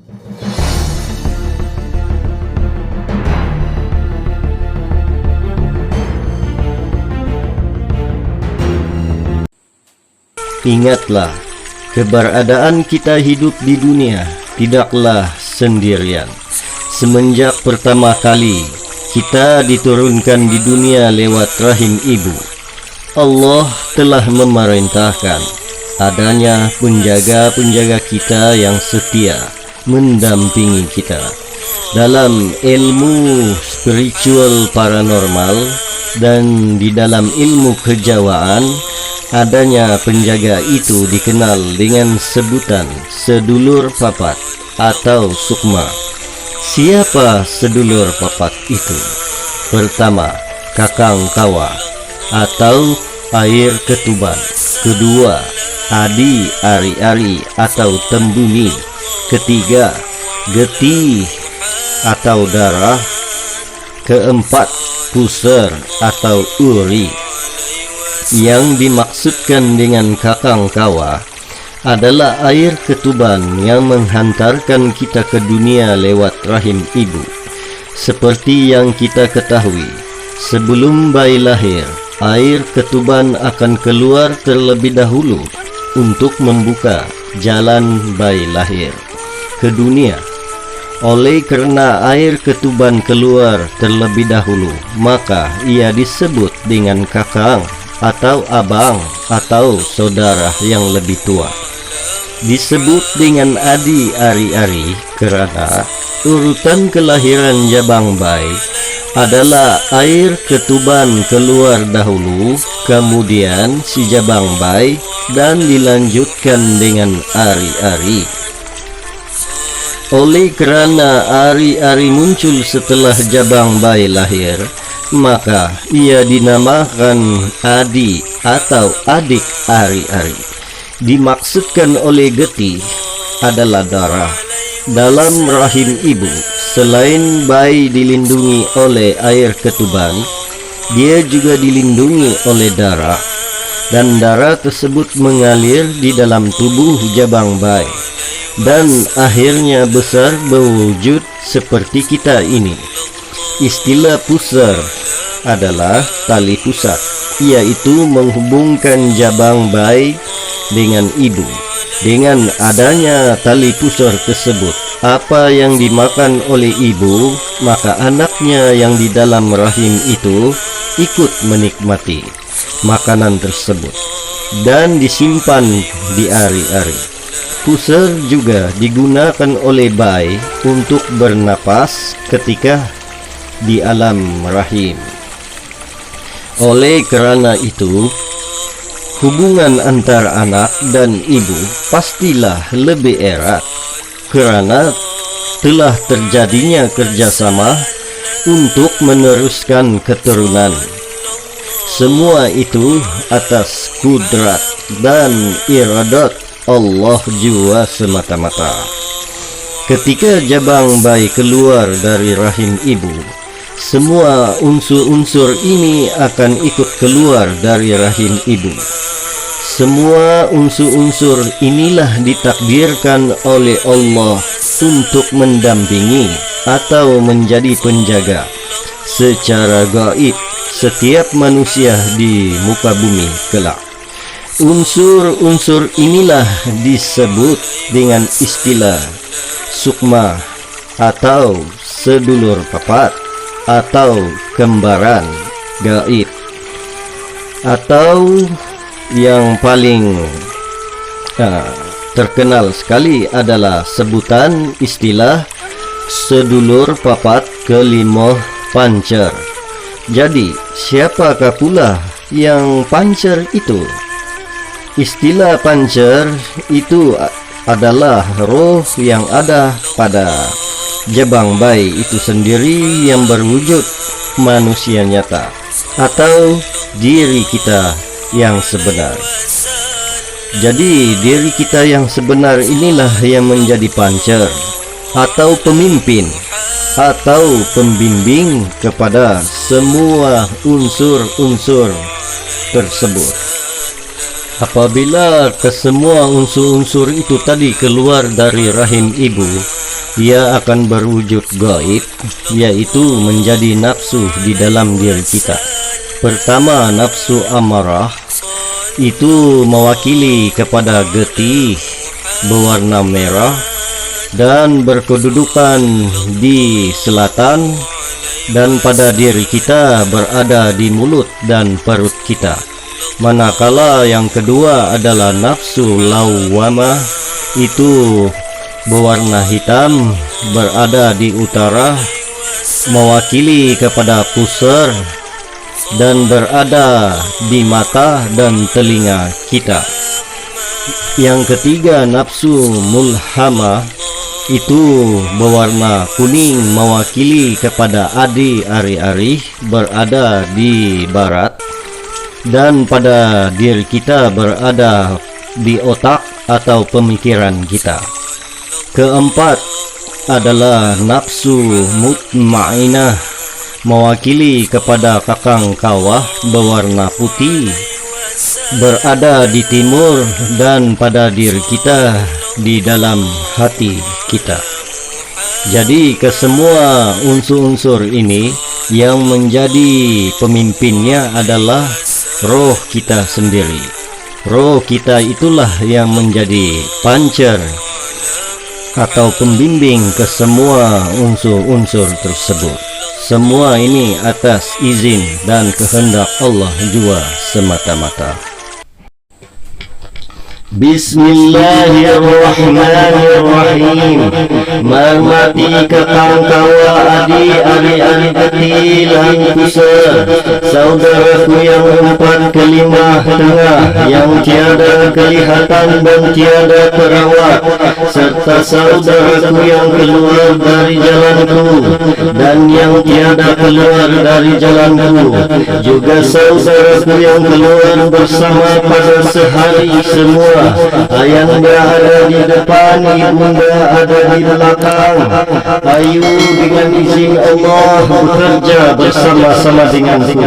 Ingatlah, keberadaan kita hidup di dunia tidaklah sendirian. Semenjak pertama kali kita diturunkan di dunia lewat rahim ibu, Allah telah memerintahkan adanya penjaga-penjaga kita yang setia mendampingi kita dalam ilmu spiritual paranormal, dan di dalam ilmu kejawaan adanya penjaga itu dikenal dengan sebutan sedulur papat atau sukma. Siapa sedulur papat itu? Pertama, kakang kawa atau air ketuban. Kedua, adi ari-ari atau tembumi. Ketiga, getih atau darah. Keempat, puser atau uri. Yang dimaksudkan dengan kakang kawa adalah air ketuban yang menghantarkan kita ke dunia lewat rahim ibu. Seperti yang kita ketahui, sebelum bayi lahir, air ketuban akan keluar terlebih dahulu untuk membuka jalan bayi lahir ke dunia. Oleh kerana air ketuban keluar terlebih dahulu, maka ia disebut dengan kakang atau abang atau saudara yang lebih tua. Disebut dengan adi ari-ari kerana urutan kelahiran jabang bayi adalah air ketuban keluar dahulu, kemudian si jabang bayi, dan dilanjutkan dengan ari-ari. Oleh kerana ari-ari muncul setelah jabang bayi lahir, maka ia dinamakan adi atau adik ari-ari. Dimaksudkan oleh getih adalah darah. Dalam rahim ibu, selain bayi dilindungi oleh air ketuban, dia juga dilindungi oleh darah, dan darah tersebut mengalir di dalam tubuh jabang bayi dan akhirnya besar berwujud seperti kita ini. Istilah puser adalah tali pusat, yaitu menghubungkan jabang bayi dengan ibu. Dengan adanya tali pusar tersebut, apa yang dimakan oleh ibu, maka anaknya yang di dalam rahim itu ikut menikmati makanan tersebut dan disimpan di ari-ari. Pusar juga digunakan oleh bayi untuk bernapas ketika di alam rahim. Oleh kerana itu, hubungan antara anak dan ibu pastilah lebih erat kerana telah terjadinya kerjasama untuk meneruskan keturunan. Semua itu atas kudrat dan iradat Allah jua semata-mata. Ketika jabang bayi keluar dari rahim ibu, semua unsur-unsur ini akan ikut keluar dari rahim ibu. Semua unsur-unsur inilah ditakdirkan oleh Allah untuk mendampingi atau menjadi penjaga secara gaib setiap manusia di muka bumi kelak. Unsur-unsur inilah disebut dengan istilah sukma atau sedulur papat atau kembaran gaib, atau yang paling terkenal sekali adalah sebutan istilah sedulur papat kelima pancer. Jadi siapakah pula yang pancer itu? Istilah pancer itu adalah roh yang ada pada jabang bayi itu sendiri yang berwujud manusia nyata atau diri kita yang sebenar. Jadi diri kita yang sebenar inilah yang menjadi pancer atau pemimpin atau pembimbing kepada semua unsur-unsur tersebut. Apabila kesemua unsur-unsur itu tadi keluar dari rahim ibu, ia akan berwujud gaib, yaitu menjadi nafsu di dalam diri kita. Pertama, nafsu amarah itu mewakili kepada getih berwarna merah dan berkedudukan di selatan, dan pada diri kita berada di mulut dan perut kita. Manakala yang kedua adalah nafsu lawwamah, itu berwarna hitam, berada di utara, mewakili kepada pusar dan berada di mata dan telinga kita. Yang ketiga, nafsu mulhamah, itu berwarna kuning, mewakili kepada adi ari-ari, berada di barat, dan pada diri kita berada di otak atau pemikiran kita. Keempat adalah nafsu mutmainah, mewakili kepada kakang kawah, berwarna putih, berada di timur, dan pada diri kita, di dalam hati kita. Jadi kesemua unsur-unsur ini yang menjadi pemimpinnya adalah roh kita sendiri. Roh kita itulah yang menjadi pancer atau pembimbing ke semua unsur-unsur tersebut. Semua ini atas izin dan kehendak Allah jua semata-mata. Bismillahirrahmanirrahim. Marmati kakang kawa adi ari ketilan kusar, saudaraku yang empat kelima tengah, yang tiada kelihatan dan tiada terawat, serta saudaraku yang keluar dari jalanku dan yang tiada keluar dari jalanku, juga saudaraku yang keluar bersama pada sehari semua. Ayahnya ada di depan, ibunda ada di belakang. Ayu dengan izin Allah bekerja bersama-sama denganku.